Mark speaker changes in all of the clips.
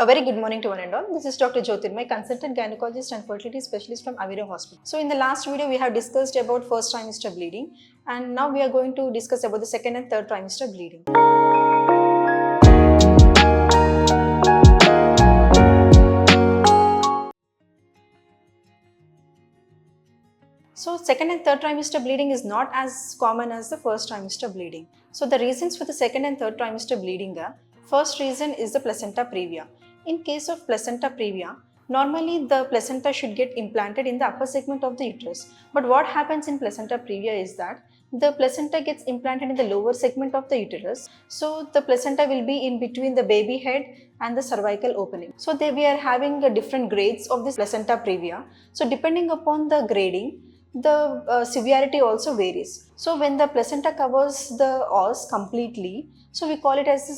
Speaker 1: A very good morning to one and all. This is Dr. Jyotirmay, consultant gynecologist and fertility specialist from Avira Hospital. So in the last video, we have discussed about first trimester bleeding, and now we are going to discuss about the second and third trimester bleeding. So second and third trimester bleeding is not as common as the first trimester bleeding. So the reasons for the second and third trimester bleeding are, first reason is the placenta previa. In case of placenta previa, normally the placenta should get implanted in the upper segment of the uterus. But what happens in placenta previa is that the placenta gets implanted in the lower segment of the uterus. So the placenta will be in between the baby head and the cervical opening. So we are having different grades of this placenta previa. So depending upon the grading, the severity also varies. So when the placenta covers the os completely, so we call it as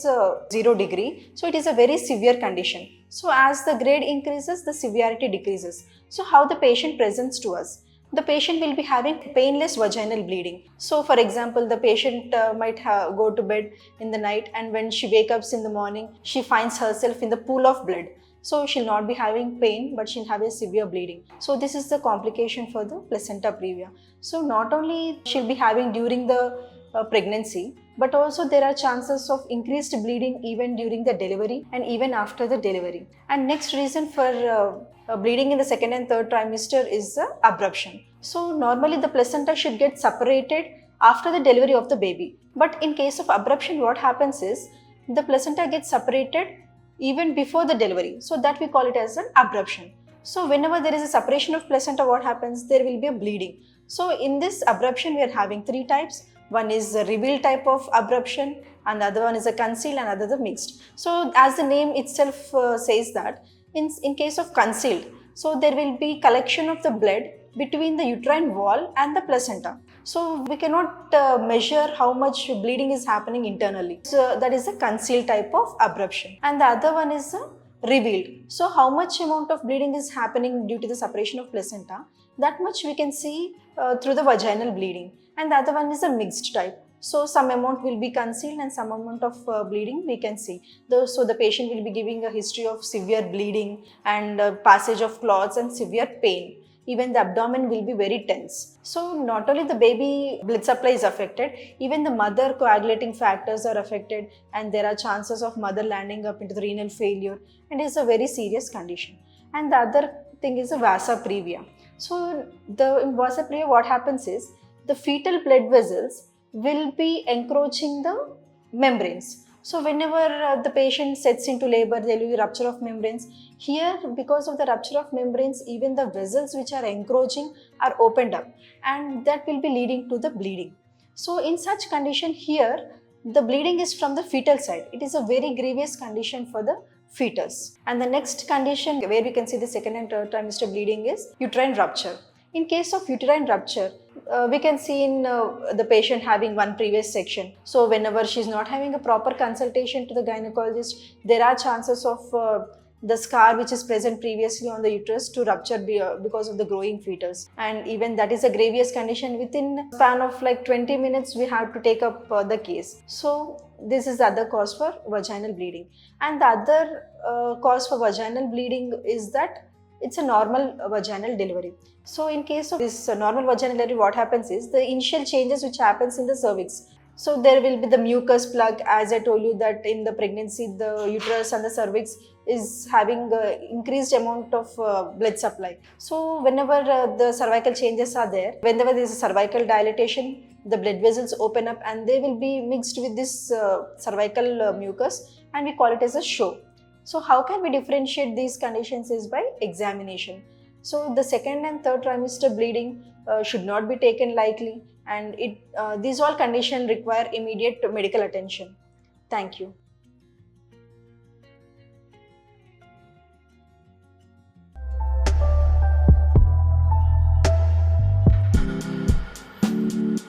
Speaker 1: 0 degree. So it is a very severe condition. So as the grade increases, the severity decreases. So how the patient presents to us? The patient will be having painless vaginal bleeding. So for example, the patient might go to bed in the night, and when she wakes up in the morning, she finds herself in the pool of blood. So she'll not be having pain, but she'll have a severe bleeding. So this is the complication for the placenta previa. So not only she'll be having during the pregnancy, but also there are chances of increased bleeding even during the delivery and even after the delivery. And next reason for bleeding in the second and third trimester is the abruption. So normally the placenta should get separated after the delivery of the baby. But in case of abruption, what happens is the placenta gets separated even before the delivery. So that we call it as an abruption. So whenever there is a separation of placenta, what happens? There will be a bleeding. So in this abruption, we are having three types. One is a reveal type of abruption, another one is a concealed, and another the mixed. So as the name itself says that, in case of concealed, so there will be collection of the blood between the uterine wall and the placenta. So we cannot measure how much bleeding is happening internally. So that is a concealed type of abruption. And the other one is revealed. So how much amount of bleeding is happening due to the separation of placenta, that much we can see through the vaginal bleeding. And the other one is a mixed type. So some amount will be concealed and some amount of bleeding we can see. So the patient will be giving a history of severe bleeding and passage of clots and severe pain. Even the abdomen will be very tense. So not only the baby blood supply is affected, even the mother coagulating factors are affected, and there are chances of mother landing up into the renal failure, and it is a very serious condition. And the other thing is the vasa previa. So in vasa previa, what happens is the fetal blood vessels will be encroaching the membranes. So whenever the patient sets into labor, there will be rupture of membranes. Here, because of the rupture of membranes, even the vessels which are encroaching are opened up, and that will be leading to the bleeding. So in such condition here, the bleeding is from the fetal side. It is a very grievous condition for the fetus. And the next condition where we can see the second and third trimester bleeding is uterine rupture. In case of uterine rupture, we can see in the patient having one previous section. So whenever she's not having a proper consultation to the gynecologist, there are chances of the scar which is present previously on the uterus to rupture because of the growing fetus. And even that is a grievous condition. Within a span of like 20 minutes, we have to take up the case. So this is the other cause for vaginal bleeding. And the other cause for vaginal bleeding is that it's a normal vaginal delivery. So in case of this normal vaginal delivery, what happens is the initial changes which happens in the cervix. So there will be the mucus plug, as I told you that in the pregnancy, the uterus and the cervix is having increased amount of blood supply. So whenever the cervical changes are there, whenever there is a cervical dilatation, the blood vessels open up and they will be mixed with this cervical mucus, and we call it as a show. So how can we differentiate these conditions is by examination. So the second and third trimester bleeding should not be taken lightly, and these all conditions require immediate medical attention. Thank you.